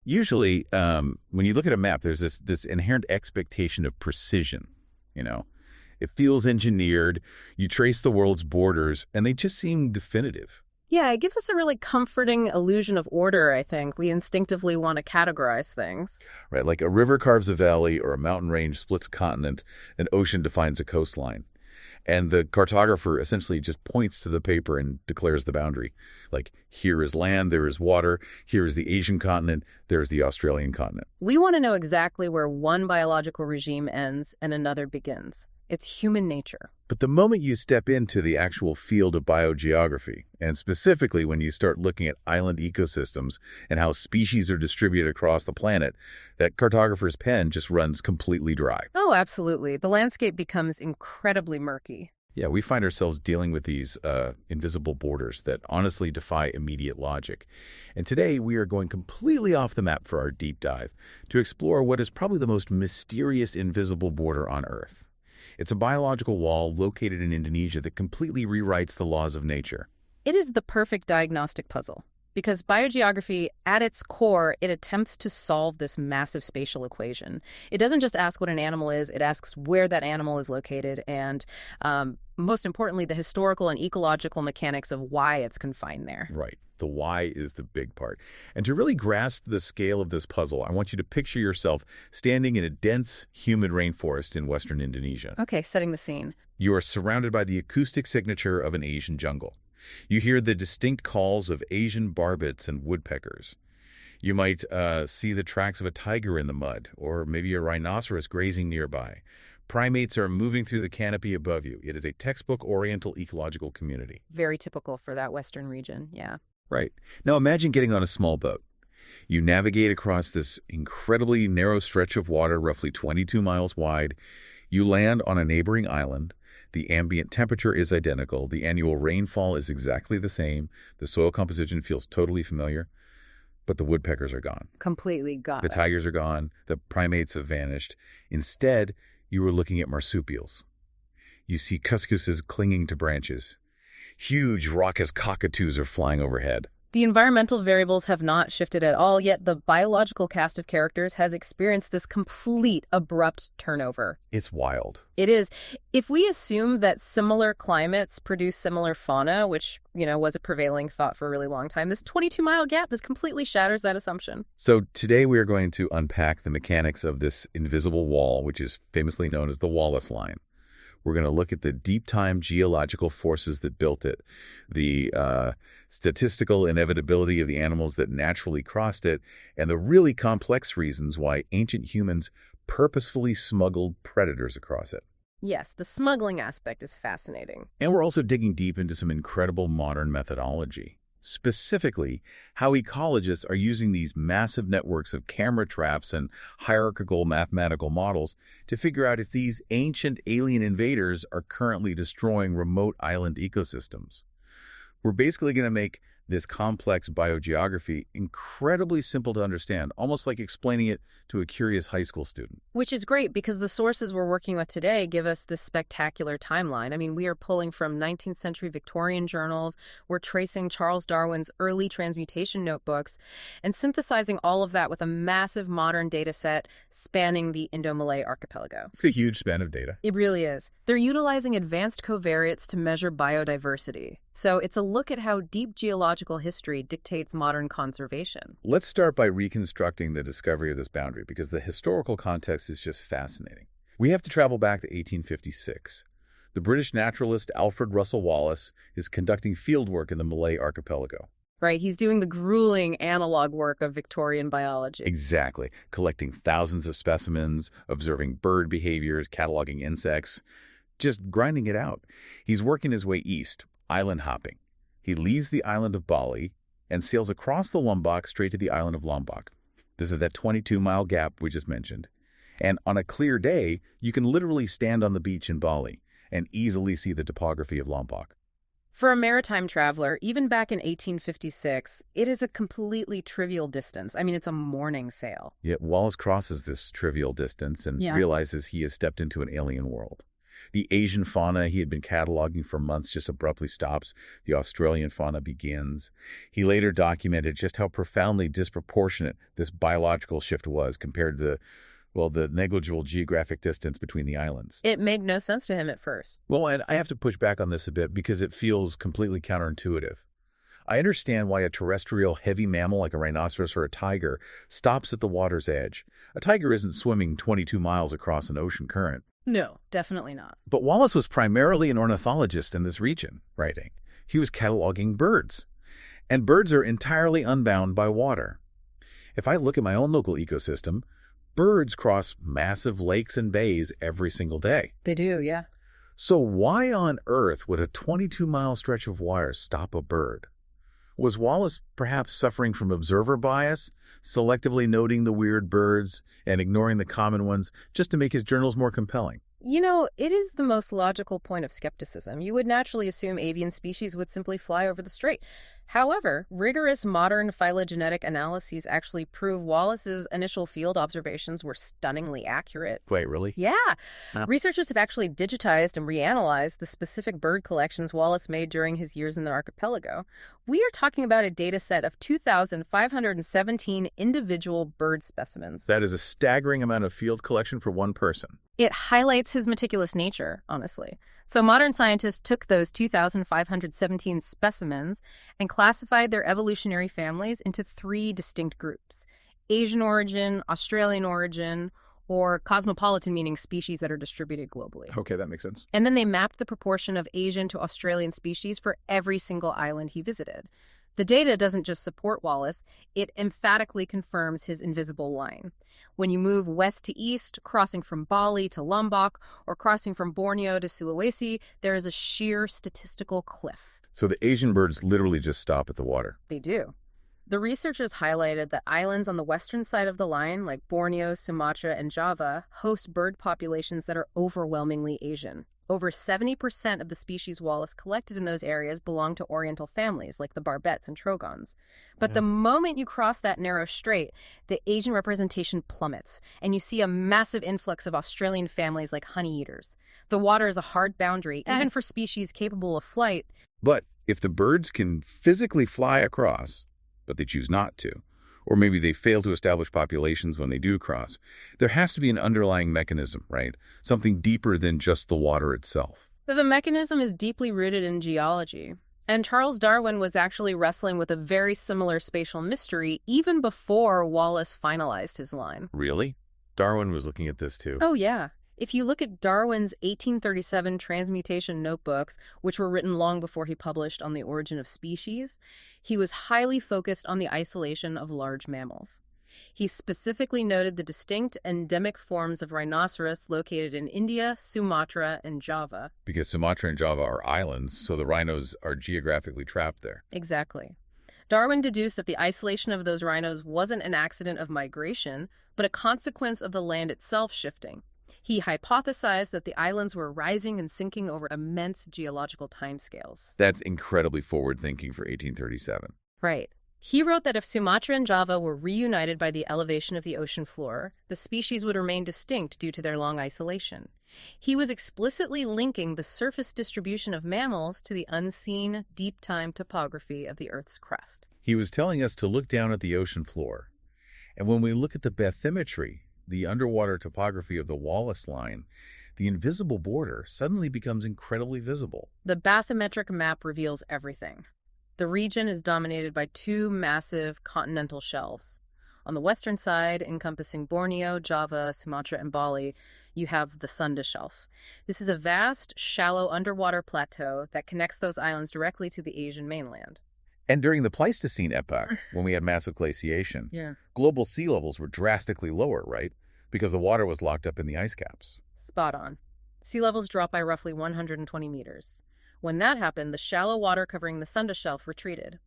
Usually, when you look at a map, there's this inherent expectation of precision, you know. It feels engineered, you trace the world's borders, and they just seem definitive. Yeah, it gives us a really comforting illusion of order, I think. We instinctively want to categorize things. Right, like a river carves a valley or a mountain range splits a continent, an ocean defines a coastline. And the cartographer essentially just points to the paper and declares the boundary. Like, here is land, there is water, here is the Asian continent, there is the Australian continent. We want to know exactly where one biological regime ends and another begins. It's human nature. But the moment you step into the actual field of biogeography, and specifically when you start looking at island ecosystems and how species are distributed across the planet, that cartographer's pen just runs completely dry. Oh, absolutely. The landscape becomes incredibly murky. Yeah, we find ourselves dealing with these invisible borders that honestly defy immediate logic. And today we are going completely off the map for our deep dive to explore what is probably the most mysterious invisible border on Earth. It's a biological wall located in Indonesia that completely rewrites the laws of nature. It is the perfect diagnostic puzzle, because biogeography, at its core, it attempts to solve this massive spatial equation. It doesn't just ask what an animal is, it asks where that animal is located and, most importantly, the historical and ecological mechanics of why it's confined there. Right. The why is the big part. And to really grasp the scale of this puzzle, I want you to picture yourself standing in a dense, humid rainforest in western Indonesia. Okay, setting the scene. You are surrounded by the acoustic signature of an Asian jungle. You hear the distinct calls of Asian barbets and woodpeckers. You might see the tracks of a tiger in the mud, or maybe a rhinoceros grazing nearby. Primates are moving through the canopy above you. It is a textbook Oriental ecological community. Very typical for that western region, yeah. Right. Now imagine getting on a small boat. You navigate across this incredibly narrow stretch of water, roughly 22 miles wide. You land on a neighboring island. The ambient temperature is identical. The annual rainfall is exactly the same. The soil composition feels totally familiar. But the woodpeckers are gone. Completely gone. The tigers are gone. The primates have vanished. Instead, you are looking at marsupials. You see cuscuses clinging to branches. Huge, raucous cockatoos are flying overhead. The environmental variables have not shifted at all, yet the biological cast of characters has experienced this complete, abrupt turnover. It's wild. It is. If we assume that similar climates produce similar fauna, which, was a prevailing thought for a really long time, this 22-mile gap completely shatters that assumption. So today we are going to unpack the mechanics of this invisible wall, which is famously known as the Wallace Line. We're going to look at the deep-time geological forces that built it, the statistical inevitability of the animals that naturally crossed it, and the really complex reasons why ancient humans purposefully smuggled predators across it. Yes, the smuggling aspect is fascinating. And we're also digging deep into some incredible modern methodology. Specifically, how ecologists are using these massive networks of camera traps and hierarchical mathematical models to figure out if these ancient alien invaders are currently destroying remote island ecosystems. We're basically going to make this complex biogeography incredibly simple to understand, almost like explaining it to a curious high school student. Which is great because the sources we're working with today give us this spectacular timeline. I mean, we are pulling from 19th century Victorian journals, we're tracing Charles Darwin's early transmutation notebooks, and synthesizing all of that with a massive modern data set spanning the Indo-Malay archipelago. It's a huge span of data. It really is. They're utilizing advanced covariates to measure biodiversity. So it's a look at how deep geological history dictates modern conservation. Let's start by reconstructing the discovery of this boundary because the historical context is just fascinating. We have to travel back to 1856. The British naturalist Alfred Russel Wallace is conducting fieldwork in the Malay archipelago. Right, he's doing the grueling analog work of Victorian biology. Exactly. Collecting thousands of specimens, observing bird behaviors, cataloging insects, just grinding it out. He's working his way east, island hopping. He leaves the island of Bali and sails across the Lombok straight to the island of Lombok. This is that 22-mile gap we just mentioned. And on a clear day, you can literally stand on the beach in Bali and easily see the topography of Lombok. For a maritime traveler, even back in 1856, it is a completely trivial distance. I mean, it's a morning sail. Yet Wallace crosses this trivial distance and realizes he has stepped into an alien world. The Asian fauna he had been cataloging for months just abruptly stops. The Australian fauna begins. He later documented just how profoundly disproportionate this biological shift was compared to the negligible geographic distance between the islands. It made no sense to him at first. Well, and I have to push back on this a bit because it feels completely counterintuitive. I understand why a terrestrial heavy mammal like a rhinoceros or a tiger stops at the water's edge. A tiger isn't swimming 22 miles across an ocean current. No, definitely not. But Wallace was primarily an ornithologist in this region, writing. He was cataloging birds. And birds are entirely unbound by water. If I look at my own local ecosystem, birds cross massive lakes and bays every single day. They do, yeah. So why on earth would a 22-mile stretch of water stop a bird? Was Wallace perhaps suffering from observer bias, selectively noting the weird birds and ignoring the common ones just to make his journals more compelling? You know, it is the most logical point of skepticism. You would naturally assume avian species would simply fly over the strait. However, rigorous modern phylogenetic analyses actually prove Wallace's initial field observations were stunningly accurate. Wait, really? Yeah. Researchers have actually digitized and reanalyzed the specific bird collections Wallace made during his years in the archipelago. We are talking about a data set of 2,517 individual bird specimens. That is a staggering amount of field collection for one person. It highlights his meticulous nature, honestly. So modern scientists took those 2,517 specimens and classified their evolutionary families into 3 distinct groups: Asian origin, Australian origin, or cosmopolitan, meaning species that are distributed globally. Okay, that makes sense. And then they mapped the proportion of Asian to Australian species for every single island he visited. The data doesn't just support Wallace, it emphatically confirms his invisible line. When you move west to east, crossing from Bali to Lombok, or crossing from Borneo to Sulawesi, there is a sheer statistical cliff. So the Asian birds literally just stop at the water. They do. The researchers highlighted that islands on the western side of the line, like Borneo, Sumatra, and Java, host bird populations that are overwhelmingly Asian. Over 70% of the species Wallace collected in those areas belong to oriental families, like the barbets and trogons. But the moment you cross that narrow strait, the Asian representation plummets, and you see a massive influx of Australian families like honeyeaters. The water is a hard boundary, even for species capable of flight. But if the birds can physically fly across, but they choose not to, or maybe they fail to establish populations when they do cross, there has to be an underlying mechanism, right? Something deeper than just the water itself. The mechanism is deeply rooted in geology. And Charles Darwin was actually wrestling with a very similar spatial mystery even before Wallace finalized his line. Really? Darwin was looking at this too. Oh, yeah. If you look at Darwin's 1837 transmutation notebooks, which were written long before he published On the Origin of Species, he was highly focused on the isolation of large mammals. He specifically noted the distinct endemic forms of rhinoceros located in India, Sumatra, and Java. Because Sumatra and Java are islands, so the rhinos are geographically trapped there. Exactly. Darwin deduced that the isolation of those rhinos wasn't an accident of migration, but a consequence of the land itself shifting. He hypothesized that the islands were rising and sinking over immense geological timescales. That's incredibly forward-thinking for 1837. Right. He wrote that if Sumatra and Java were reunited by the elevation of the ocean floor, the species would remain distinct due to their long isolation. He was explicitly linking the surface distribution of mammals to the unseen, deep-time topography of the Earth's crust. He was telling us to look down at the ocean floor. And when we look at the bathymetry, the underwater topography of the Wallace Line, the invisible border suddenly becomes incredibly visible. The bathymetric map reveals everything. The region is dominated by 2 massive continental shelves. On the western side, encompassing Borneo, Java, Sumatra, and Bali, you have the Sunda Shelf. This is a vast, shallow underwater plateau that connects those islands directly to the Asian mainland. And during the Pleistocene epoch, when we had massive glaciation, global sea levels were drastically lower, right? Because the water was locked up in the ice caps. Spot on. Sea levels dropped by roughly 120 meters. When that happened, the shallow water covering the Sunda Shelf retreated.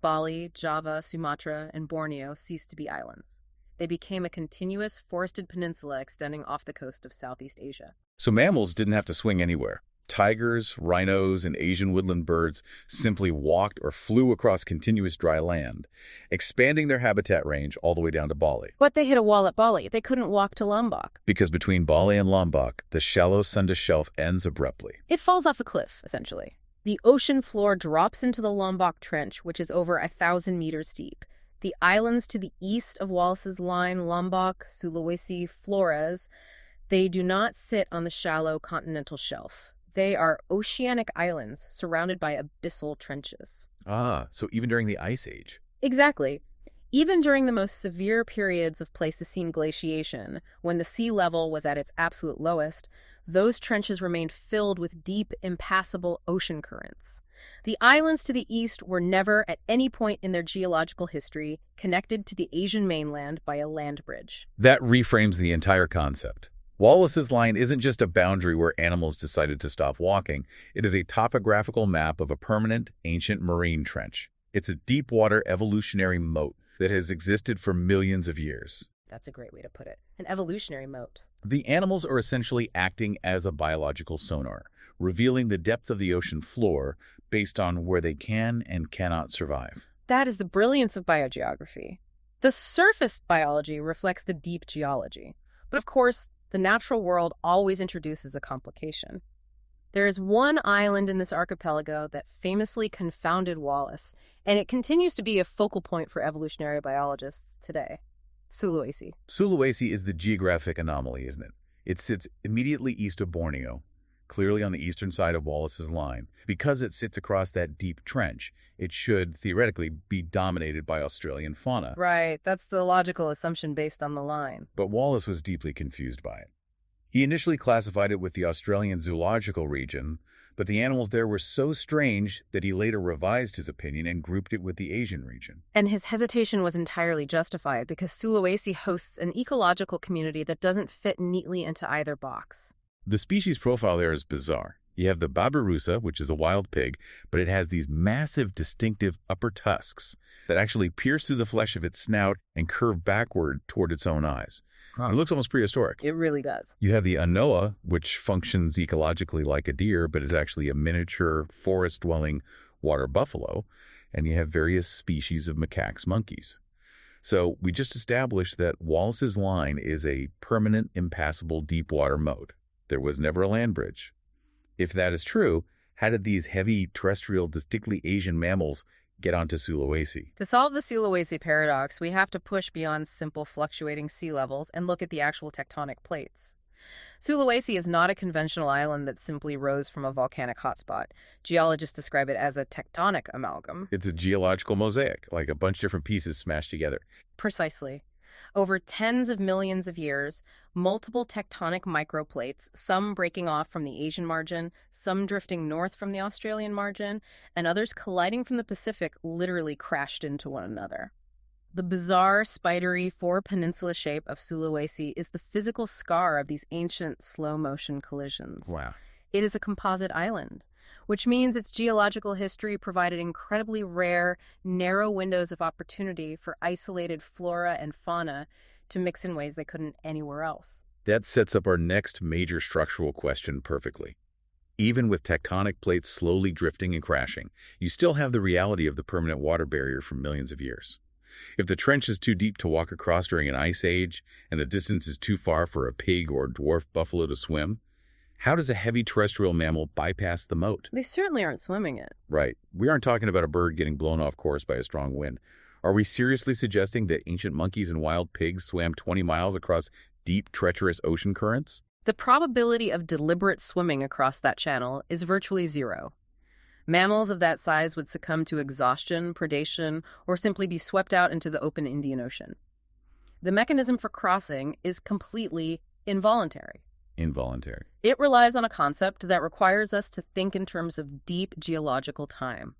Bali, Java, Sumatra, and Borneo ceased to be islands. They became a continuous forested peninsula extending off the coast of Southeast Asia. So mammals didn't have to swing anywhere. Tigers, rhinos, and Asian woodland birds simply walked or flew across continuous dry land, expanding their habitat range all the way down to Bali. But they hit a wall at Bali. They couldn't walk to Lombok. Because between Bali and Lombok, the shallow Sunda shelf ends abruptly. It falls off a cliff, essentially. The ocean floor drops into the Lombok Trench, which is over 1,000 meters deep. The islands to the east of Wallace's Line, Lombok, Sulawesi, Flores, they do not sit on the shallow continental shelf. They are oceanic islands surrounded by abyssal trenches. Ah, so even during the Ice Age. Exactly. Even during the most severe periods of Pleistocene glaciation, when the sea level was at its absolute lowest, those trenches remained filled with deep, impassable ocean currents. The islands to the east were never, at any point in their geological history, connected to the Asian mainland by a land bridge. That reframes the entire concept. Wallace's Line isn't just a boundary where animals decided to stop walking. It is a topographical map of a permanent, ancient marine trench. It's a deep-water evolutionary moat that has existed for millions of years. That's a great way to put it. An evolutionary moat. The animals are essentially acting as a biological sonar, revealing the depth of the ocean floor based on where they can and cannot survive. That is the brilliance of biogeography. The surface biology reflects the deep geology. But of course, the natural world always introduces a complication. There is one island in this archipelago that famously confounded Wallace, and it continues to be a focal point for evolutionary biologists today. Sulawesi. Sulawesi is the geographic anomaly, isn't it? It sits immediately east of Borneo, clearly on the eastern side of Wallace's Line. Because it sits across that deep trench, it should, theoretically, be dominated by Australian fauna. Right, that's the logical assumption based on the line. But Wallace was deeply confused by it. He initially classified it with the Australian zoological region, but the animals there were so strange that he later revised his opinion and grouped it with the Asian region. And his hesitation was entirely justified because Sulawesi hosts an ecological community that doesn't fit neatly into either box. The species profile there is bizarre. You have the babirusa, which is a wild pig, but it has these massive, distinctive upper tusks that actually pierce through the flesh of its snout and curve backward toward its own eyes. It looks almost prehistoric. It really does. You have the anoa, which functions ecologically like a deer, but is actually a miniature forest-dwelling water buffalo. And you have various species of macaques monkeys. So we just established that Wallace's Line is a permanent, impassable deep-water moat. There was never a land bridge. If that is true, how did these heavy, terrestrial, distinctly Asian mammals get onto Sulawesi? To solve the Sulawesi paradox, we have to push beyond simple fluctuating sea levels and look at the actual tectonic plates. Sulawesi is not a conventional island that simply rose from a volcanic hotspot. Geologists describe it as a tectonic amalgam. It's a geological mosaic, like a bunch of different pieces smashed together. Precisely. Over tens of millions of years, multiple tectonic microplates, some breaking off from the Asian margin, some drifting north from the Australian margin, and others colliding from the Pacific, literally crashed into one another. The bizarre, spidery, four-peninsula shape of Sulawesi is the physical scar of these ancient slow-motion collisions. Wow. It is a composite island, which means its geological history provided incredibly rare, narrow windows of opportunity for isolated flora and fauna to mix in ways they couldn't anywhere else. That sets up our next major structural question perfectly. Even with tectonic plates slowly drifting and crashing, you still have the reality of the permanent water barrier for millions of years. If the trench is too deep to walk across during an ice age, and the distance is too far for a pig or dwarf buffalo to swim, how does a heavy terrestrial mammal bypass the moat? They certainly aren't swimming it. Right. We aren't talking about a bird getting blown off course by a strong wind. Are we seriously suggesting that ancient monkeys and wild pigs swam 20 miles across deep, treacherous ocean currents? The probability of deliberate swimming across that channel is virtually zero. Mammals of that size would succumb to exhaustion, predation, or simply be swept out into the open Indian Ocean. The mechanism for crossing is completely involuntary. Involuntary. It relies on a concept that requires us to think in terms of deep geological time.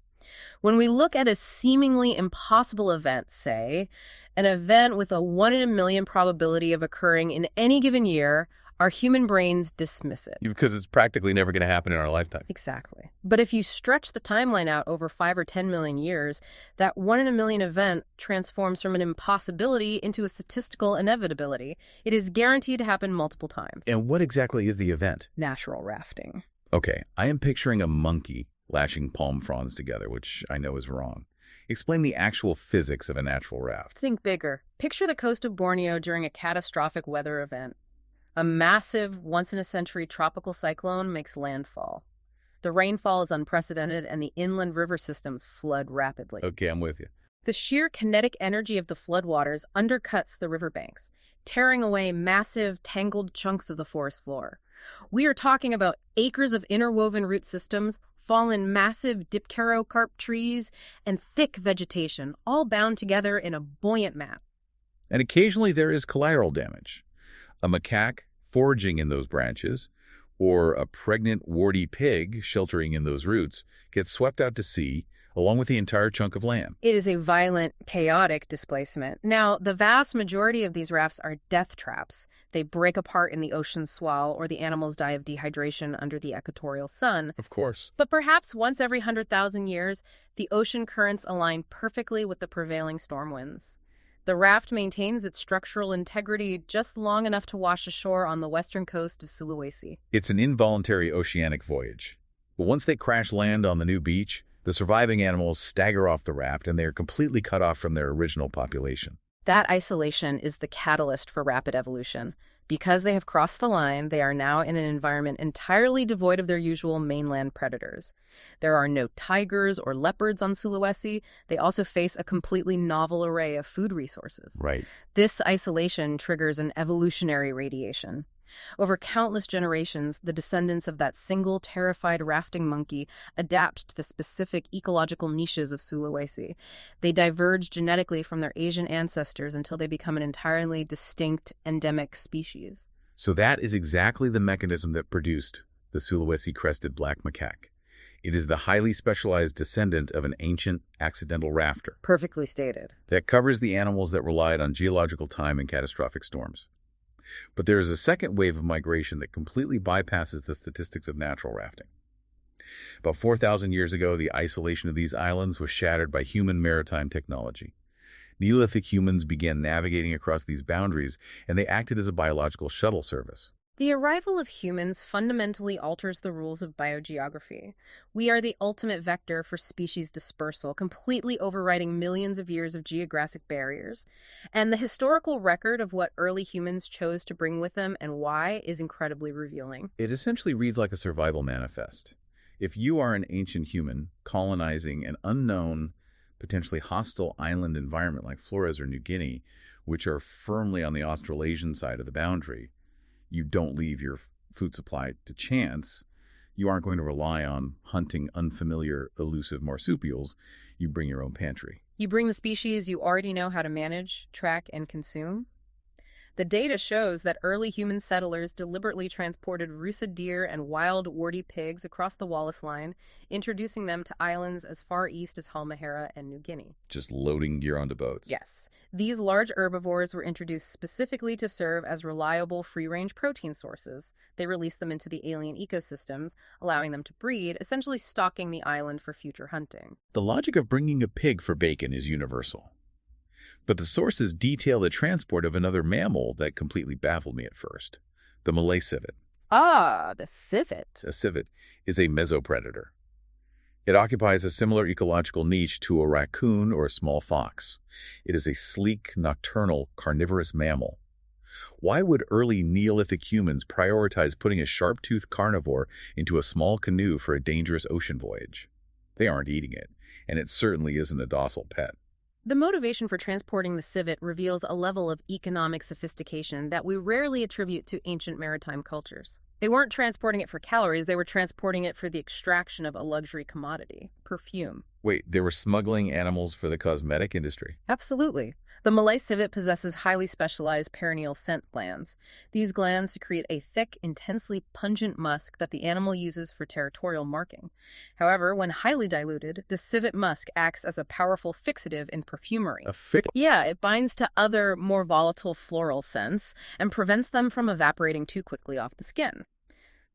When we look at a seemingly impossible event, say, an event with a 1 in a million probability of occurring in any given year, our human brains dismiss it. Because it's practically never going to happen in our lifetime. Exactly. But if you stretch the timeline out over 5 or 10 million years, that 1 in a million event transforms from an impossibility into a statistical inevitability. It is guaranteed to happen multiple times. And what exactly is the event? Natural rafting. Okay, I am picturing a monkey lashing palm fronds together, which I know is wrong. Explain the actual physics of a natural raft. Think bigger. Picture the coast of Borneo during a catastrophic weather event. A massive, once-in-a-century tropical cyclone makes landfall. The rainfall is unprecedented, and the inland river systems flood rapidly. Okay, I'm with you. The sheer kinetic energy of the floodwaters undercuts the riverbanks, tearing away massive, tangled chunks of the forest floor. We are talking about acres of interwoven root systems, fallen massive dipterocarp trees, and thick vegetation, all bound together in a buoyant mat. And occasionally there is collateral damage. A macaque foraging in those branches, or a pregnant, warty pig sheltering in those roots, gets swept out to sea, along with the entire chunk of land. It is a violent, chaotic displacement. Now, the vast majority of these rafts are death traps. They break apart in the ocean swell, or the animals die of dehydration under the equatorial sun. Of course. But perhaps once every 100,000 years, the ocean currents align perfectly with the prevailing storm winds. The raft maintains its structural integrity just long enough to wash ashore on the western coast of Sulawesi. It's an involuntary oceanic voyage. But once they crash land on the new beach, the surviving animals stagger off the raft and they are completely cut off from their original population. That isolation is the catalyst for rapid evolution. Because they have crossed the line, they are now in an environment entirely devoid of their usual mainland predators. There are no tigers or leopards on Sulawesi. They also face a completely novel array of food resources. Right. This isolation triggers an evolutionary radiation. Over countless generations, the descendants of that single terrified rafting monkey adapt to the specific ecological niches of Sulawesi. They diverge genetically from their Asian ancestors until they become an entirely distinct endemic species. So that is exactly the mechanism that produced the Sulawesi crested black macaque. It is the highly specialized descendant of an ancient accidental rafter. Perfectly stated. That covers the animals that relied on geological time and catastrophic storms. But there is a second wave of migration that completely bypasses the statistics of natural rafting. About 4,000 years ago, the isolation of these islands was shattered by human maritime technology. Neolithic humans began navigating across these boundaries, and they acted as a biological shuttle service. The arrival of humans fundamentally alters the rules of biogeography. We are the ultimate vector for species dispersal, completely overriding millions of years of geographic barriers. And the historical record of what early humans chose to bring with them and why is incredibly revealing. It essentially reads like a survival manifest. If you are an ancient human colonizing an unknown, potentially hostile island environment like Flores or New Guinea, which are firmly on the Australasian side of the boundary, you don't leave your food supply to chance. You aren't going to rely on hunting unfamiliar, elusive marsupials. You bring your own pantry. You bring the species you already know how to manage, track, and consume. The data shows that early human settlers deliberately transported russet deer and wild warty pigs across the Wallace Line, introducing them to islands as far east as Halmahera and New Guinea. Just loading gear onto boats. Yes. These large herbivores were introduced specifically to serve as reliable free-range protein sources. They released them into the alien ecosystems, allowing them to breed, essentially stocking the island for future hunting. The logic of bringing a pig for bacon is universal. But the sources detail the transport of another mammal that completely baffled me at first, the Malay civet. Ah, the civet. A civet is a mesopredator. It occupies a similar ecological niche to a raccoon or a small fox. It is a sleek, nocturnal, carnivorous mammal. Why would early Neolithic humans prioritize putting a sharp-toothed carnivore into a small canoe for a dangerous ocean voyage? They aren't eating it, and it certainly isn't a docile pet. The motivation for transporting the civet reveals a level of economic sophistication that we rarely attribute to ancient maritime cultures. They weren't transporting it for calories, they were transporting it for the extraction of a luxury commodity, perfume. Wait, they were smuggling animals for the cosmetic industry? Absolutely. The Malay civet possesses highly specialized perineal scent glands. These glands secrete a thick, intensely pungent musk that the animal uses for territorial marking. However, when highly diluted, the civet musk acts as a powerful fixative in perfumery. Yeah, it binds to other, more volatile floral scents and prevents them from evaporating too quickly off the skin.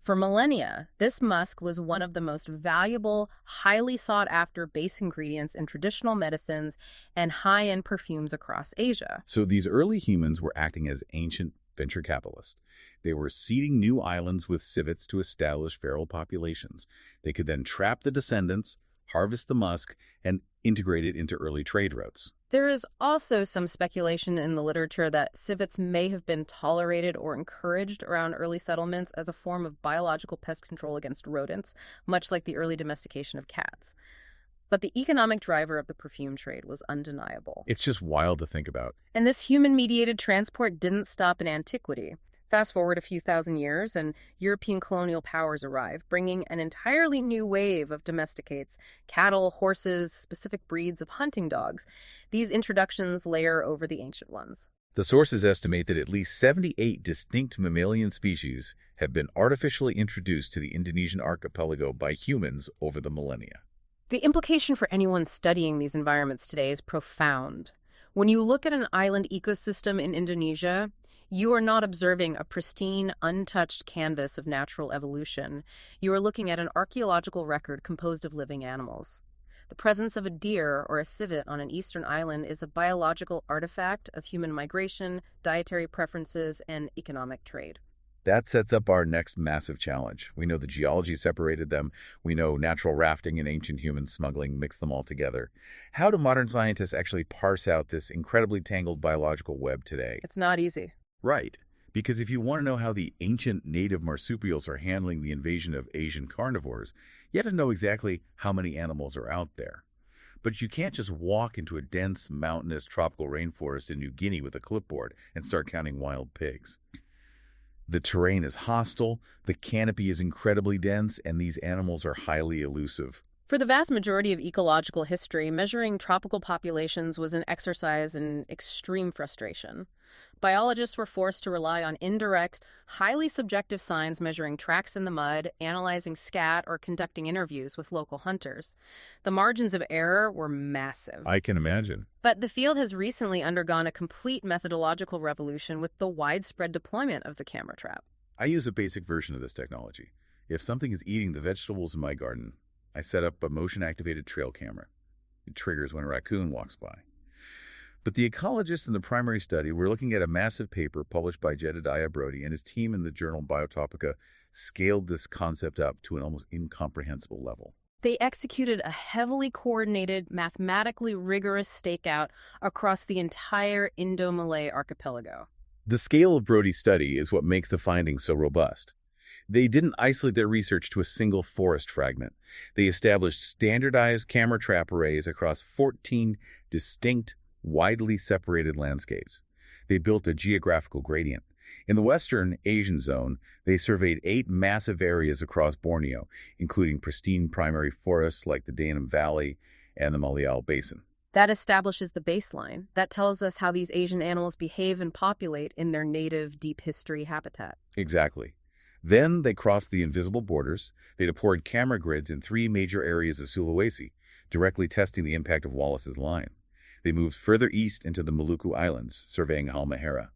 For millennia, this musk was one of the most valuable, highly sought-after base ingredients in traditional medicines and high-end perfumes across Asia. So these early humans were acting as ancient venture capitalists. They were seeding new islands with civets to establish feral populations. They could then trap the descendants, harvest the musk, and integrate it into early trade routes. There is also some speculation in the literature that civets may have been tolerated or encouraged around early settlements as a form of biological pest control against rodents, much like the early domestication of cats. But the economic driver of the perfume trade was undeniable. It's just wild to think about. And this human-mediated transport didn't stop in antiquity. Fast forward a few thousand years, and European colonial powers arrive, bringing an entirely new wave of domesticates, cattle, horses, specific breeds of hunting dogs. These introductions layer over the ancient ones. The sources estimate that at least 78 distinct mammalian species have been artificially introduced to the Indonesian archipelago by humans over the millennia. The implication for anyone studying these environments today is profound. When you look at an island ecosystem in Indonesia, you are not observing a pristine, untouched canvas of natural evolution. You are looking at an archaeological record composed of living animals. The presence of a deer or a civet on an eastern island is a biological artifact of human migration, dietary preferences, and economic trade. That sets up our next massive challenge. We know the geology separated them. We know natural rafting and ancient human smuggling mixed them all together. How do modern scientists actually parse out this incredibly tangled biological web today? It's not easy. Right, because if you want to know how the ancient native marsupials are handling the invasion of Asian carnivores, you have to know exactly how many animals are out there. But you can't just walk into a dense, mountainous, tropical rainforest in New Guinea with a clipboard and start counting wild pigs. The terrain is hostile, the canopy is incredibly dense, and these animals are highly elusive. For the vast majority of ecological history, measuring tropical populations was an exercise in extreme frustration. Biologists were forced to rely on indirect, highly subjective signs measuring tracks in the mud, analyzing scat, or conducting interviews with local hunters. The margins of error were massive. I can imagine. But the field has recently undergone a complete methodological revolution with the widespread deployment of the camera trap. I use a basic version of this technology. If something is eating the vegetables in my garden, I set up a motion-activated trail camera. It triggers when a raccoon walks by. But the ecologists in the primary study were looking at a massive paper published by Jedediah Brody, and his team in the journal Biotopica scaled this concept up to an almost incomprehensible level. They executed a heavily coordinated, mathematically rigorous stakeout across the entire Indo-Malay archipelago. The scale of Brody's study is what makes the findings so robust. They didn't isolate their research to a single forest fragment. They established standardized camera trap arrays across 14 distinct, widely separated landscapes. They built a geographical gradient. In the Western Asian zone, they surveyed 8 massive areas across Borneo, including pristine primary forests like the Dainam Valley and the Malayalam Basin. That establishes the baseline. That tells us how these Asian animals behave and populate in their native deep history habitat. Exactly. Then they crossed the invisible borders. They deployed camera grids in 3 major areas of Sulawesi, directly testing the impact of Wallace's Line. They moved further east into the Maluku Islands, surveying Halmahera.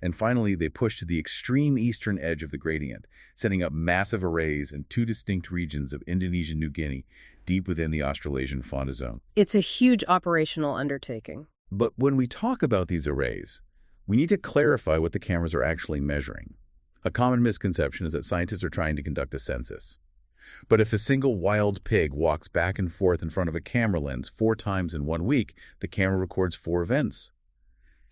And finally, they pushed to the extreme eastern edge of the gradient, setting up massive arrays in 2 distinct regions of Indonesian New Guinea, deep within the Australasian fauna zone. It's a huge operational undertaking. But when we talk about these arrays, we need to clarify what the cameras are actually measuring. A common misconception is that scientists are trying to conduct a census. But if a single wild pig walks back and forth in front of a camera lens 4 times in 1 week, the camera records 4 events.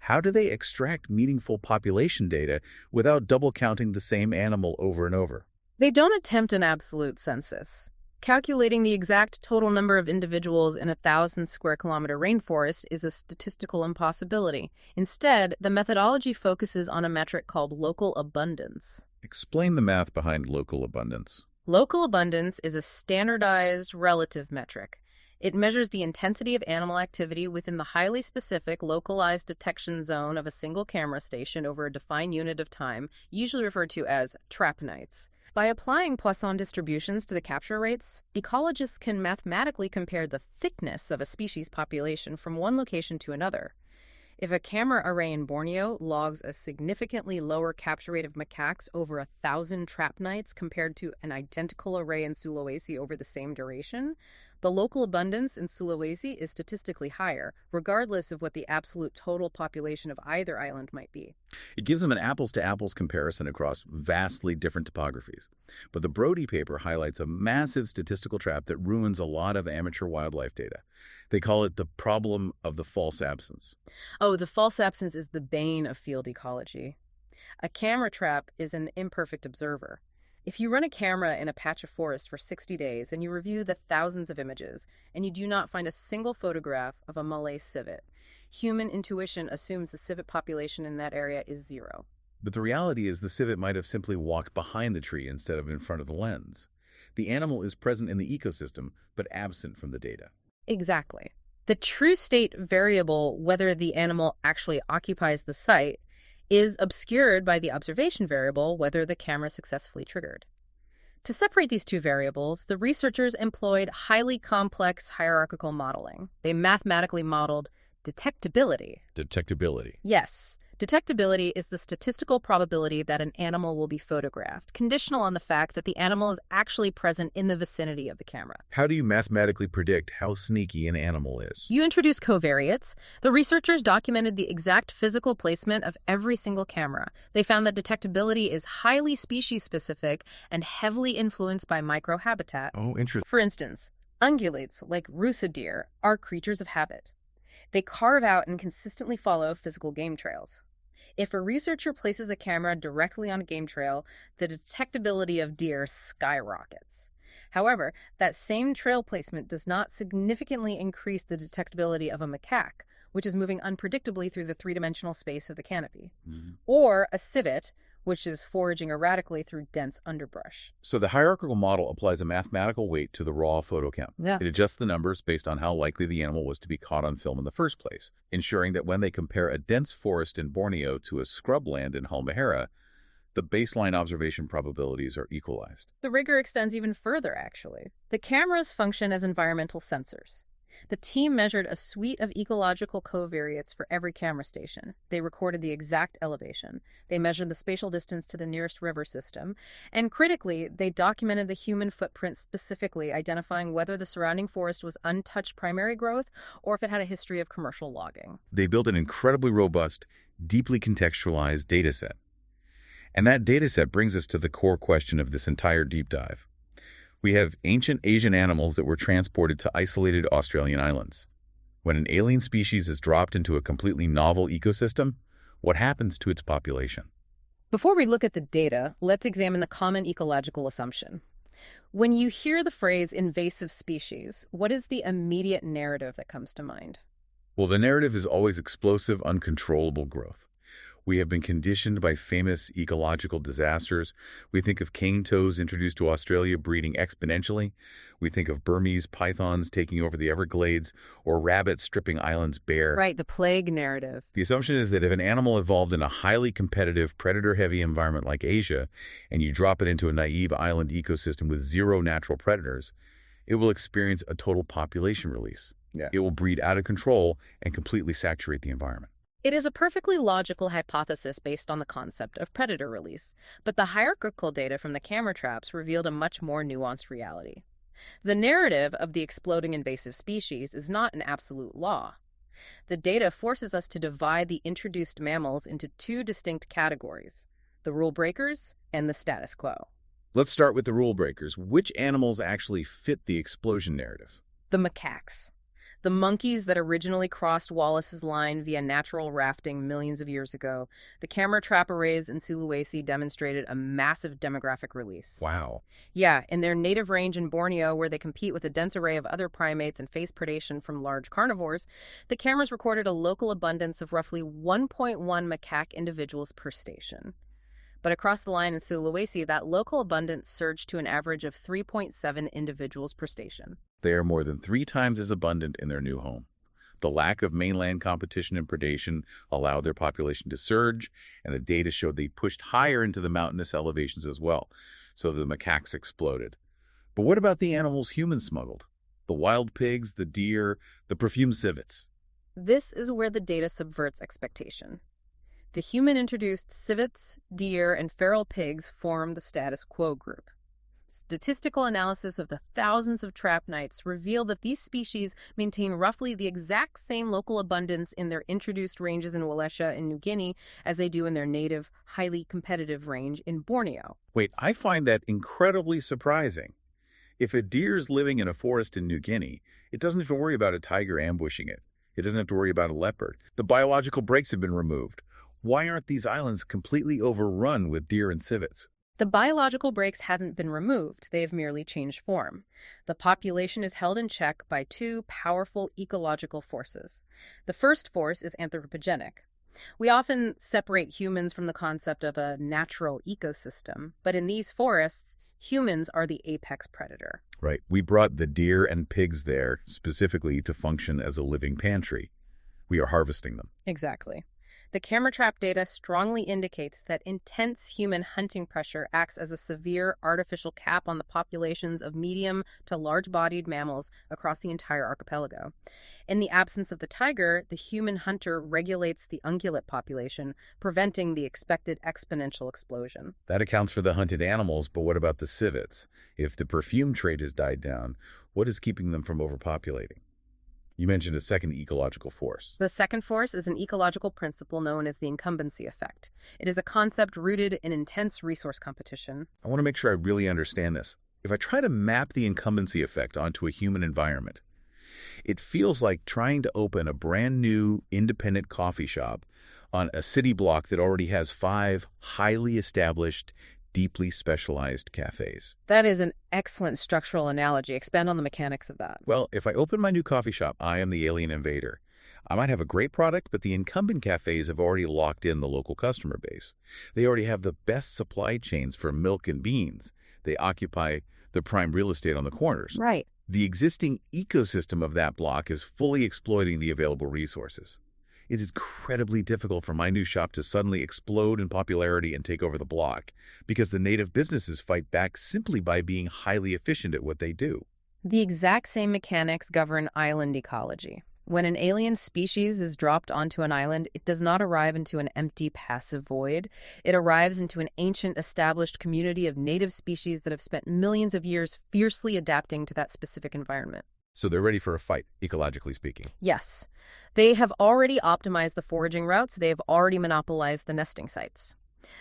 How do they extract meaningful population data without double counting the same animal over and over? They don't attempt an absolute census. Calculating the exact total number of individuals in a 1,000 square kilometer rainforest is a statistical impossibility. Instead, the methodology focuses on a metric called local abundance. Explain the math behind local abundance. Local abundance is a standardized relative metric. It measures the intensity of animal activity within the highly specific, localized detection zone of a single camera station over a defined unit of time, usually referred to as trap nights. By applying Poisson distributions to the capture rates, ecologists can mathematically compare the thickness of a species population from one location to another. If a camera array in Borneo logs a significantly lower capture rate of macaques over 1,000 trap nights compared to an identical array in Sulawesi over the same duration, The local abundance in Sulawesi is statistically higher, regardless of what the absolute total population of either island might be. It gives them an apples-to-apples comparison across vastly different topographies. But the Brody paper highlights a massive statistical trap that ruins a lot of amateur wildlife data. They call it the problem of the false absence. Oh, the false absence is the bane of field ecology. A camera trap is an imperfect observer. If you run a camera in a patch of forest for 60 days and you review the thousands of images and you do not find a single photograph of a Malay civet, human intuition assumes the civet population in that area is zero. But the reality is the civet might have simply walked behind the tree instead of in front of the lens. The animal is present in the ecosystem, but absent from the data. Exactly. The true state variable, whether the animal actually occupies the site, is obscured by the observation variable, whether the camera successfully triggered. To separate these two variables, the researchers employed highly complex hierarchical modeling. They mathematically modeled detectability. Detectability. Yes, detectability is the statistical probability that an animal will be photographed, conditional on the fact that the animal is actually present in the vicinity of the camera. How do you mathematically predict how sneaky an animal is? You introduce covariates. The researchers documented the exact physical placement of every single camera. They found that detectability is highly species-specific and heavily influenced by microhabitat. Oh, interesting. For instance, ungulates, like rusa deer, are creatures of habit. They carve out and consistently follow physical game trails. If a researcher places a camera directly on a game trail, the detectability of deer skyrockets. However, that same trail placement does not significantly increase the detectability of a macaque, which is moving unpredictably through the three-dimensional space of the canopy, or a civet, which is foraging erratically through dense underbrush. So the hierarchical model applies a mathematical weight to the raw photo count. Yeah. It adjusts the numbers based on how likely the animal was to be caught on film in the first place, ensuring that when they compare a dense forest in Borneo to a scrubland in Halmahera, the baseline observation probabilities are equalized. The rigor extends even further, actually. The cameras function as environmental sensors. The team measured a suite of ecological covariates for every camera station. They recorded the exact elevation. They measured the spatial distance to the nearest river system. And critically, they documented the human footprint specifically, identifying whether the surrounding forest was untouched primary growth or if it had a history of commercial logging. They built an incredibly robust, deeply contextualized data set. And that data set brings us to the core question of this entire deep dive. We have ancient Asian animals that were transported to isolated Australian islands. When an alien species is dropped into a completely novel ecosystem, what happens to its population? Before we look at the data, let's examine the common ecological assumption. When you hear the phrase invasive species, what is the immediate narrative that comes to mind? Well, the narrative is always explosive, uncontrollable growth. We have been conditioned by famous ecological disasters. We think of cane toads introduced to Australia breeding exponentially. We think of Burmese pythons taking over the Everglades or rabbits stripping islands bare. Right, the plague narrative. The assumption is that if an animal evolved in a highly competitive, predator-heavy environment like Asia, and you drop it into a naive island ecosystem with zero natural predators, it will experience a total population release. It will breed out of control and completely saturate the environment. It is a perfectly logical hypothesis based on the concept of predator release, but the hierarchical data from the camera traps revealed a much more nuanced reality. The narrative of the exploding invasive species is not an absolute law. The data forces us to divide the introduced mammals into two distinct categories, the rule breakers and the status quo. Let's start with the rule breakers. Which animals actually fit the explosion narrative? The macaques. The monkeys that originally crossed Wallace's Line via natural rafting millions of years ago, the camera trap arrays in Sulawesi demonstrated a massive demographic release. Wow. Yeah, in their native range in Borneo, where they compete with a dense array of other primates and face predation from large carnivores, the cameras recorded a local abundance of roughly 1.1 macaque individuals per station. But across the line in Sulawesi, that local abundance surged to an average of 3.7 individuals per station. They are more than 3 times as abundant in their new home. The lack of mainland competition and predation allowed their population to surge, and the data showed they pushed higher into the mountainous elevations as well, so the macaques exploded. But what about the animals humans smuggled? The wild pigs, the deer, the perfumed civets? This is where the data subverts expectation. The human-introduced civets, deer, and feral pigs form the status quo group. Statistical analysis of the thousands of trap nights reveal that these species maintain roughly the exact same local abundance in their introduced ranges in Wallacea and New Guinea as they do in their native, highly competitive range in Borneo. Wait, I find that incredibly surprising. If a deer's living in a forest in New Guinea, it doesn't have to worry about a tiger ambushing it. It doesn't have to worry about a leopard. The biological breaks have been removed. Why aren't these islands completely overrun with deer and civets? The biological breaks haven't been removed, they have merely changed form. The population is held in check by two powerful ecological forces. The first force is anthropogenic. We often separate humans from the concept of a natural ecosystem, but in these forests, humans are the apex predator. Right. We brought the deer and pigs there specifically to function as a living pantry. We are harvesting them. Exactly. The camera trap data strongly indicates that intense human hunting pressure acts as a severe artificial cap on the populations of medium to large-bodied mammals across the entire archipelago. In the absence of the tiger, the human hunter regulates the ungulate population, preventing the expected exponential explosion. That accounts for the hunted animals, but what about the civets? If the perfume trade has died down, what is keeping them from overpopulating? You mentioned a second ecological force. The second force is an ecological principle known as the incumbency effect. It is a concept rooted in intense resource competition. I want to make sure I really understand this. If I try to map the incumbency effect onto a human environment, it feels like trying to open a brand new independent coffee shop on a city block that already has 5 highly established, deeply specialized cafes. That is an excellent structural analogy. Expand on the mechanics of that. Well, if I open my new coffee shop, I am the alien invader. I might have a great product, but the incumbent cafes have already locked in the local customer base. They already have the best supply chains for milk and beans. They occupy the prime real estate on the corners. Right. The existing ecosystem of that block is fully exploiting the available resources. It is incredibly difficult for my new shop to suddenly explode in popularity and take over the block because the native businesses fight back simply by being highly efficient at what they do. The exact same mechanics govern island ecology. When an alien species is dropped onto an island, it does not arrive into an empty, passive void. It arrives into an ancient, established community of native species that have spent millions of years fiercely adapting to that specific environment. So they're ready for a fight, ecologically speaking. Yes. They have already optimized the foraging routes. They have already monopolized the nesting sites.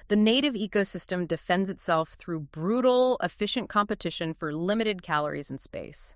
The native ecosystem defends itself through brutal, efficient competition for limited calories and space.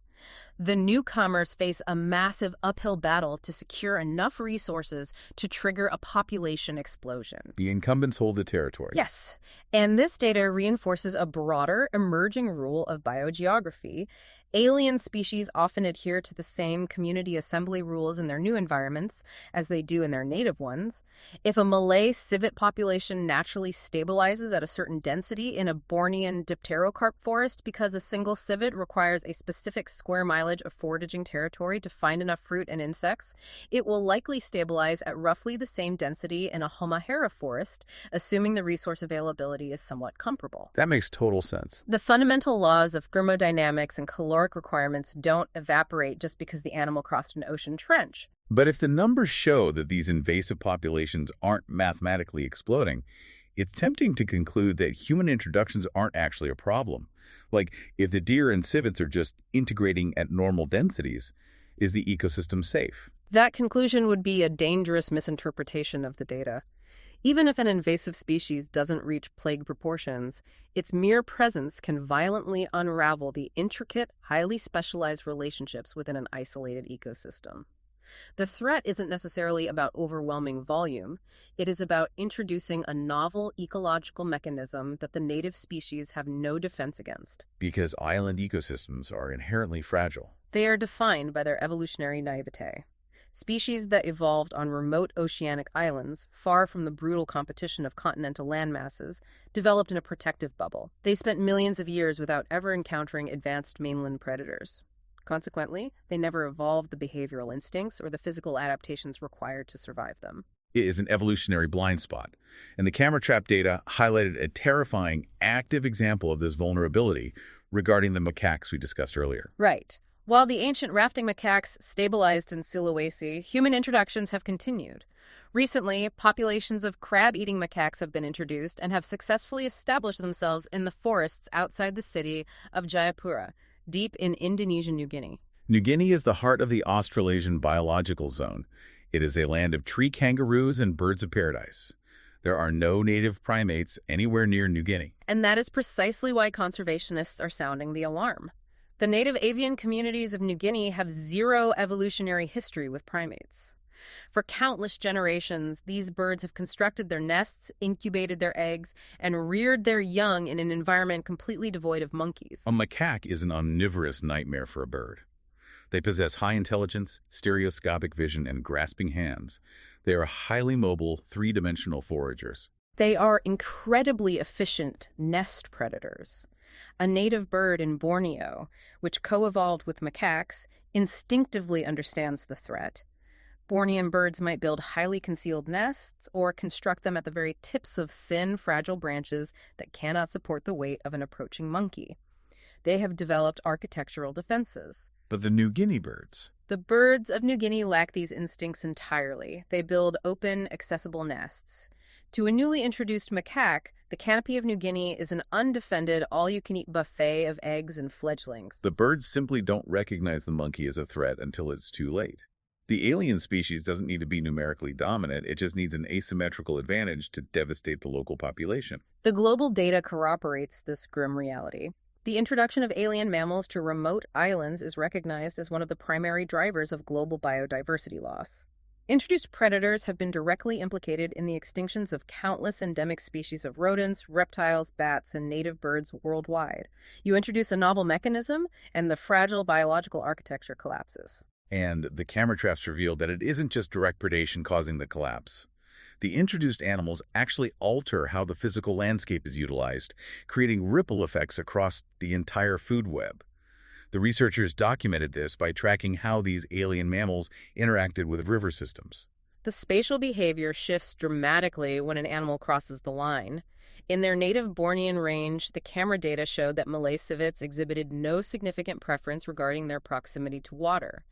The newcomers face a massive uphill battle to secure enough resources to trigger a population explosion. The incumbents hold the territory. Yes, and this data reinforces a broader, emerging rule of biogeography. Alien species often adhere to the same community assembly rules in their new environments as they do in their native ones. If a Malay civet population naturally stabilizes at a certain density in a Bornean dipterocarp forest because a single civet requires a specific square mileage of foraging territory to find enough fruit and insects, it will likely stabilize at roughly the same density in a Halmahera forest, assuming the resource availability is somewhat comparable. That makes total sense. The fundamental laws of thermodynamics and caloric requirements don't evaporate just because the animal crossed an ocean trench. But if the numbers show that these invasive populations aren't mathematically exploding, it's tempting to conclude that human introductions aren't actually a problem. Like, if the deer and civets are just integrating at normal densities, is the ecosystem safe? That conclusion would be a dangerous misinterpretation of the data. Even if an invasive species doesn't reach plague proportions, its mere presence can violently unravel the intricate, highly specialized relationships within an isolated ecosystem. The threat isn't necessarily about overwhelming volume. It is about introducing a novel ecological mechanism that the native species have no defense against. Because island ecosystems are inherently fragile. They are defined by their evolutionary naivete. Species that evolved on remote oceanic islands, far from the brutal competition of continental landmasses, developed in a protective bubble. They spent millions of years without ever encountering advanced mainland predators. Consequently, they never evolved the behavioral instincts or the physical adaptations required to survive them. It is an evolutionary blind spot, and the camera trap data highlighted a terrifying, active example of this vulnerability regarding the macaques we discussed earlier. Right. While the ancient rafting macaques stabilized in Sulawesi, human introductions have continued. Recently, populations of crab-eating macaques have been introduced and have successfully established themselves in the forests outside the city of Jayapura, deep in Indonesian New Guinea. New Guinea is the heart of the Australasian biological zone. It is a land of tree kangaroos and birds of paradise. There are no native primates anywhere near New Guinea. And that is precisely why conservationists are sounding the alarm. The native avian communities of New Guinea have zero evolutionary history with primates. For countless generations, these birds have constructed their nests, incubated their eggs, and reared their young in an environment completely devoid of monkeys. A macaque is an omnivorous nightmare for a bird. They possess high intelligence, stereoscopic vision, and grasping hands. They are highly mobile, three-dimensional foragers. They are incredibly efficient nest predators. A native bird in Borneo, which co-evolved with macaques, instinctively understands the threat. Bornean birds might build highly concealed nests or construct them at the very tips of thin, fragile branches that cannot support the weight of an approaching monkey. They have developed architectural defenses. But the New Guinea birds? The birds of New Guinea lack these instincts entirely. They build open, accessible nests. To a newly introduced macaque, the canopy of New Guinea is an undefended, all-you-can-eat buffet of eggs and fledglings. The birds simply don't recognize the monkey as a threat until it's too late. The alien species doesn't need to be numerically dominant, it just needs an asymmetrical advantage to devastate the local population. The global data corroborates this grim reality. The introduction of alien mammals to remote islands is recognized as one of the primary drivers of global biodiversity loss. Introduced predators have been directly implicated in the extinctions of countless endemic species of rodents, reptiles, bats, and native birds worldwide. You introduce a novel mechanism, and the fragile biological architecture collapses. And the camera traps revealed that it isn't just direct predation causing the collapse. The introduced animals actually alter how the physical landscape is utilized, creating ripple effects across the entire food web. The researchers documented this by tracking how these alien mammals interacted with river systems. The spatial behavior shifts dramatically when an animal crosses the line. In their native Bornean range, the camera data showed that Malay civets exhibited no significant preference regarding their proximity to water.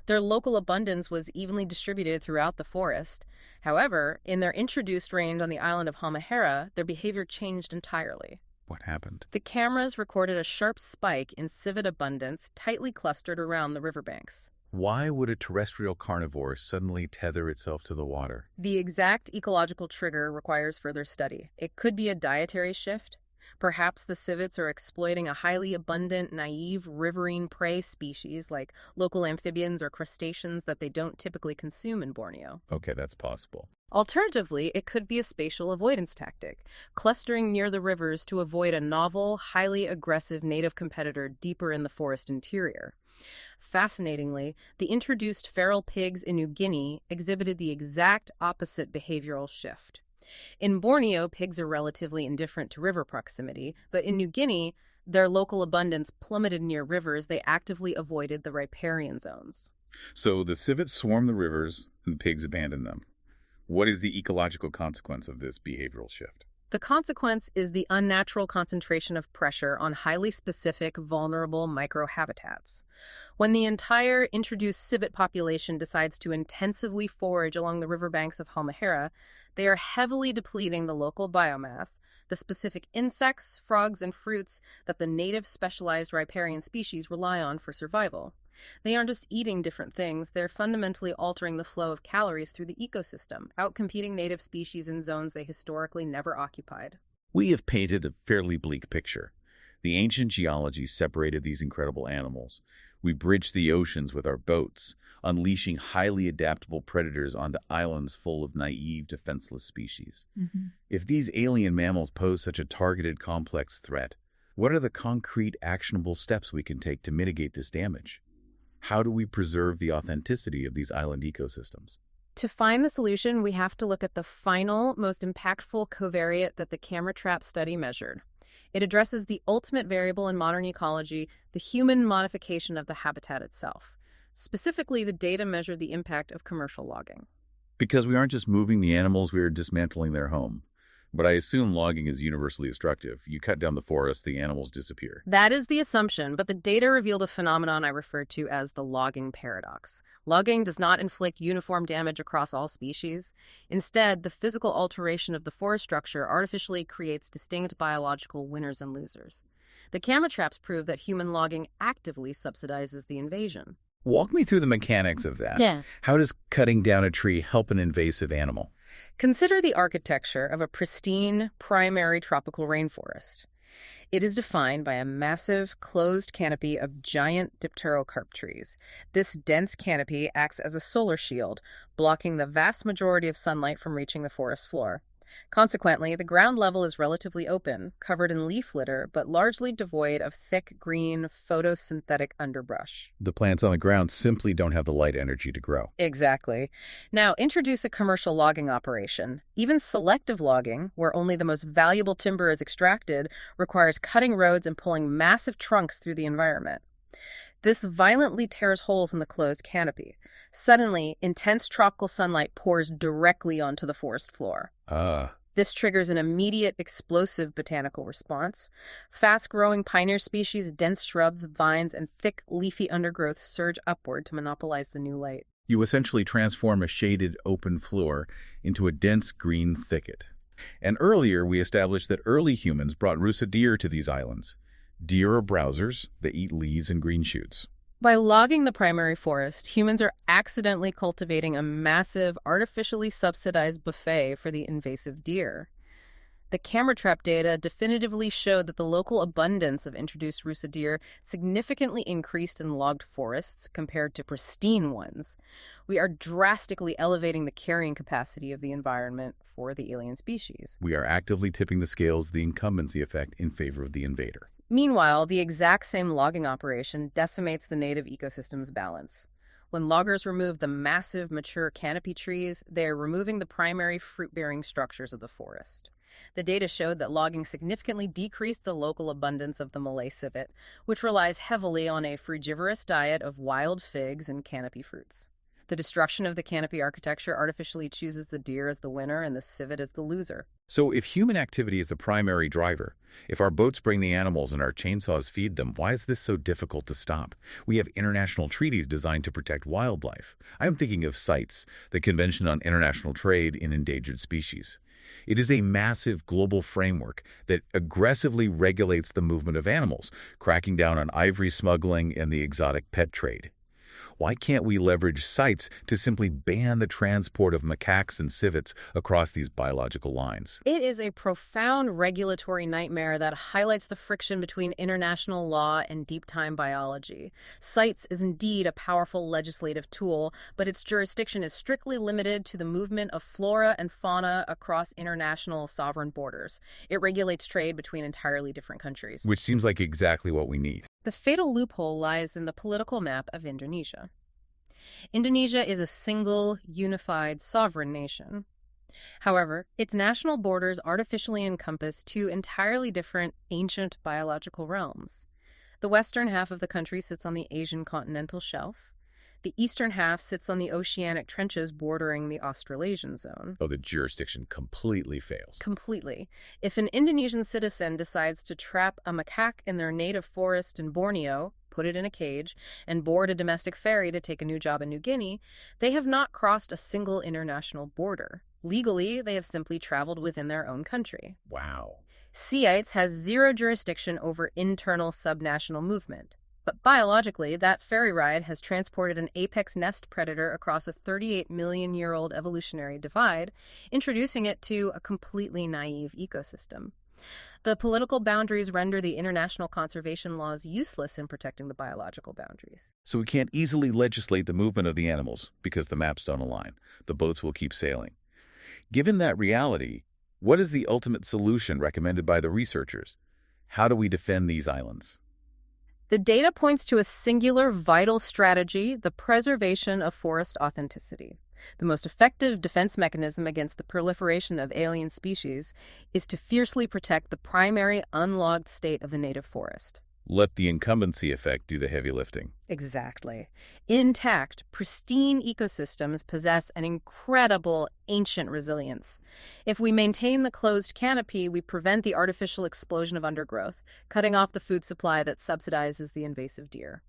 Their local abundance was evenly distributed throughout the forest. However, in their introduced range on the island of Halmahera, their behavior changed entirely. What happened? The cameras recorded a sharp spike in civet abundance tightly clustered around the riverbanks. Why would a terrestrial carnivore suddenly tether itself to the water? The exact ecological trigger requires further study. It could be a dietary shift. Perhaps the civets are exploiting a highly abundant, naive, riverine prey species like local amphibians or crustaceans that they don't typically consume in Borneo. Okay, that's possible. Alternatively, it could be a spatial avoidance tactic, clustering near the rivers to avoid a novel, highly aggressive native competitor deeper in the forest interior. Fascinatingly, the introduced feral pigs in New Guinea exhibited the exact opposite behavioral shift. In Borneo, pigs are relatively indifferent to river proximity, but in New Guinea, their local abundance plummeted near rivers. They actively avoided the riparian zones. So the civets swarm the rivers and the pigs abandon them. What is the ecological consequence of this behavioral shift? The consequence is the unnatural concentration of pressure on highly specific, vulnerable microhabitats. When the entire introduced civet population decides to intensively forage along the riverbanks of Halmahera, they are heavily depleting the local biomass, the specific insects, frogs, and fruits that the native specialized riparian species rely on for survival. They aren't just eating different things, they're fundamentally altering the flow of calories through the ecosystem, outcompeting native species in zones they historically never occupied. We have painted a fairly bleak picture. The ancient geology separated these incredible animals. We bridged the oceans with our boats, unleashing highly adaptable predators onto islands full of naive, defenseless species. If these alien mammals pose such a targeted, complex threat, what are the concrete, actionable steps we can take to mitigate this damage? How do we preserve the authenticity of these island ecosystems? To find the solution, we have to look at the final, most impactful covariate that the camera trap study measured. It addresses the ultimate variable in modern ecology, the human modification of the habitat itself. Specifically, the data measured the impact of commercial logging. Because we aren't just moving the animals, we are dismantling their home. But I assume logging is universally destructive. You cut down the forest, the animals disappear. That is the assumption, but the data revealed a phenomenon I refer to as the logging paradox. Logging does not inflict uniform damage across all species. Instead, the physical alteration of the forest structure artificially creates distinct biological winners and losers. The camera traps prove that human logging actively subsidizes the invasion. Walk me through the mechanics of that. Yeah. How does cutting down a tree help an invasive animal? Consider the architecture of a pristine primary tropical rainforest. It is defined by a massive, closed canopy of giant dipterocarp trees. This dense canopy acts as a solar shield, blocking the vast majority of sunlight from reaching the forest floor. Consequently, the ground level is relatively open, covered in leaf litter, but largely devoid of thick, green, photosynthetic underbrush. The plants on the ground simply don't have the light energy to grow. Exactly. Now, introduce a commercial logging operation. Even selective logging, where only the most valuable timber is extracted, requires cutting roads and pulling massive trunks through the environment. This violently tears holes in the closed canopy. Suddenly, intense tropical sunlight pours directly onto the forest floor. This triggers an immediate explosive botanical response. Fast-growing pioneer species, dense shrubs, vines, and thick, leafy undergrowth surge upward to monopolize the new light. You essentially transform a shaded, open floor into a dense green thicket. And earlier, we established that early humans brought Rusa deer to these islands. Deer are browsers that eat leaves and green shoots. By logging the primary forest, humans are accidentally cultivating a massive, artificially subsidized buffet for the invasive deer. The camera trap data definitively showed that the local abundance of introduced Rusa deer significantly increased in logged forests compared to pristine ones. We are drastically elevating the carrying capacity of the environment for the alien species. We are actively tipping the scales of the incumbency effect in favor of the invader. Meanwhile, the exact same logging operation decimates the native ecosystem's balance. When loggers remove the massive, mature canopy trees, they are removing the primary fruit-bearing structures of the forest. The data showed that logging significantly decreased the local abundance of the Malay civet, which relies heavily on a frugivorous diet of wild figs and canopy fruits. The destruction of the canopy architecture artificially chooses the deer as the winner and the civet as the loser. So if human activity is the primary driver, if our boats bring the animals and our chainsaws feed them, why is this so difficult to stop? We have international treaties designed to protect wildlife. I am thinking of CITES, the Convention on International Trade in Endangered Species. It is a massive global framework that aggressively regulates the movement of animals, cracking down on ivory smuggling and the exotic pet trade. Why can't we leverage CITES to simply ban the transport of macaques and civets across these biological lines? It is a profound regulatory nightmare that highlights the friction between international law and deep-time biology. CITES is indeed a powerful legislative tool, but its jurisdiction is strictly limited to the movement of flora and fauna across international sovereign borders. It regulates trade between entirely different countries. Which seems like exactly what we need. The fatal loophole lies in the political map of Indonesia. Indonesia is a single, unified, sovereign nation. However, its national borders artificially encompass two entirely different, ancient biological realms. The western half of the country sits on the Asian continental shelf. The eastern half sits on the oceanic trenches bordering the Australasian zone. Oh, the jurisdiction completely fails. Completely. If an Indonesian citizen decides to trap a macaque in their native forest in Borneo, put it in a cage, and board a domestic ferry to take a new job in New Guinea, they have not crossed a single international border. Legally, they have simply traveled within their own country. Wow. CITES has zero jurisdiction over internal subnational movement. But biologically, that ferry ride has transported an apex nest predator across a 38-million-year-old evolutionary divide, introducing it to a completely naive ecosystem. The political boundaries render the international conservation laws useless in protecting the biological boundaries. So we can't easily legislate the movement of the animals because the maps don't align. The boats will keep sailing. Given that reality, what is the ultimate solution recommended by the researchers? How do we defend these islands? The data points to a singular, vital strategy: the preservation of forest authenticity. The most effective defense mechanism against the proliferation of alien species is to fiercely protect the primary unlogged state of the native forest. Let the incumbency effect do the heavy lifting. Exactly. Intact, pristine ecosystems possess an incredible ancient resilience. If we maintain the closed canopy, we prevent the artificial explosion of undergrowth, cutting off the food supply that subsidizes the invasive deer.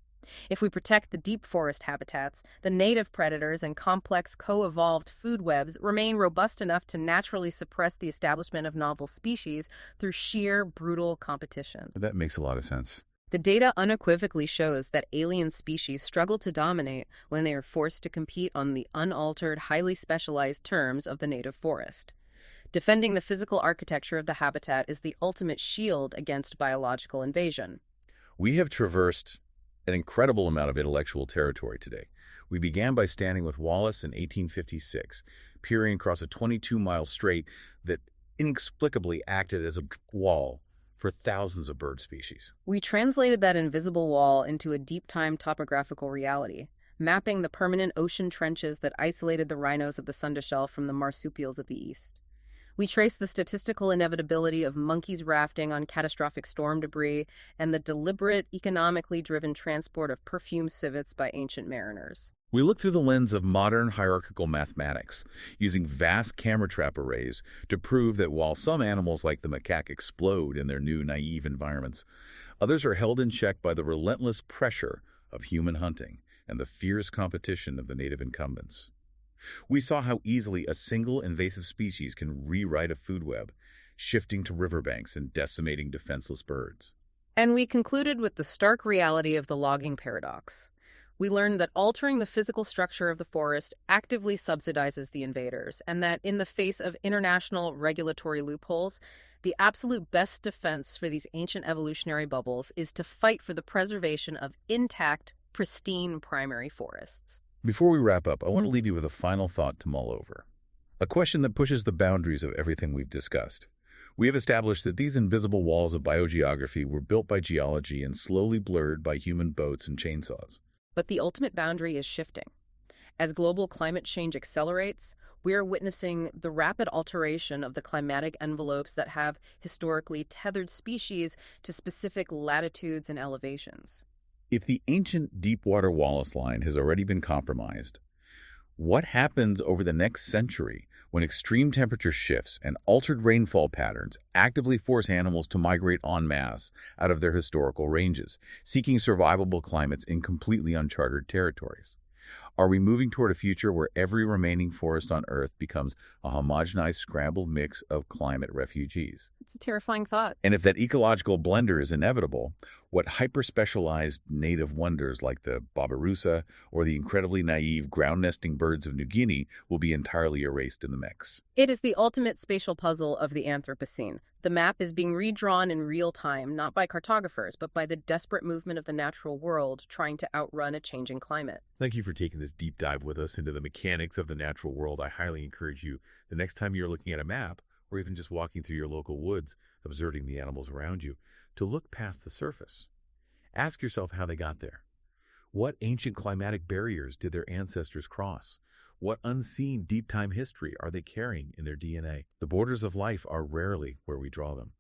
If we protect the deep forest habitats, the native predators and complex co-evolved food webs remain robust enough to naturally suppress the establishment of novel species through sheer, brutal competition. That makes a lot of sense. The data unequivocally shows that alien species struggle to dominate when they are forced to compete on the unaltered, highly specialized terms of the native forest. Defending the physical architecture of the habitat is the ultimate shield against biological invasion. We have traversed an incredible amount of intellectual territory today. We began by standing with Wallace in 1856, peering across a 22-mile strait that inexplicably acted as a wall for thousands of bird species. We translated that invisible wall into a deep-time topographical reality, mapping the permanent ocean trenches that isolated the rhinos of the Sunda from the marsupials of the east. We traced the statistical inevitability of monkeys rafting on catastrophic storm debris and the deliberate, economically driven transport of perfumed civets by ancient mariners. We look through the lens of modern hierarchical mathematics, using vast camera trap arrays to prove that while some animals like the macaque explode in their new naive environments, others are held in check by the relentless pressure of human hunting and the fierce competition of the native incumbents. We saw how easily a single invasive species can rewrite a food web, shifting to riverbanks and decimating defenseless birds. And we concluded with the stark reality of the logging paradox. We learned that altering the physical structure of the forest actively subsidizes the invaders, and that in the face of international regulatory loopholes, the absolute best defense for these ancient evolutionary bubbles is to fight for the preservation of intact, pristine primary forests. Before we wrap up, I want to leave you with a final thought to mull over. A question that pushes the boundaries of everything we've discussed. We have established that these invisible walls of biogeography were built by geology and slowly blurred by human boats and chainsaws. But the ultimate boundary is shifting. As global climate change accelerates, we are witnessing the rapid alteration of the climatic envelopes that have historically tethered species to specific latitudes and elevations. If the ancient deepwater Wallace Line has already been compromised, what happens over the next century when extreme temperature shifts and altered rainfall patterns actively force animals to migrate en masse out of their historical ranges, seeking survivable climates in completely uncharted territories? Are we moving toward a future where every remaining forest on Earth becomes a homogenized, scrambled mix of climate refugees? It's a terrifying thought. And if that ecological blender is inevitable, what hyper-specialized native wonders like the babirusa or the incredibly naive ground-nesting birds of New Guinea will be entirely erased in the mix? It is the ultimate spatial puzzle of the Anthropocene. The map is being redrawn in real time, not by cartographers, but by the desperate movement of the natural world trying to outrun a changing climate. Thank you for taking this deep dive with us into the mechanics of the natural world. I highly encourage you, the next time you're looking at a map, or even just walking through your local woods, observing the animals around you, to look past the surface. Ask yourself how they got there. What ancient climatic barriers did their ancestors cross? What unseen deep-time history are they carrying in their DNA? The borders of life are rarely where we draw them.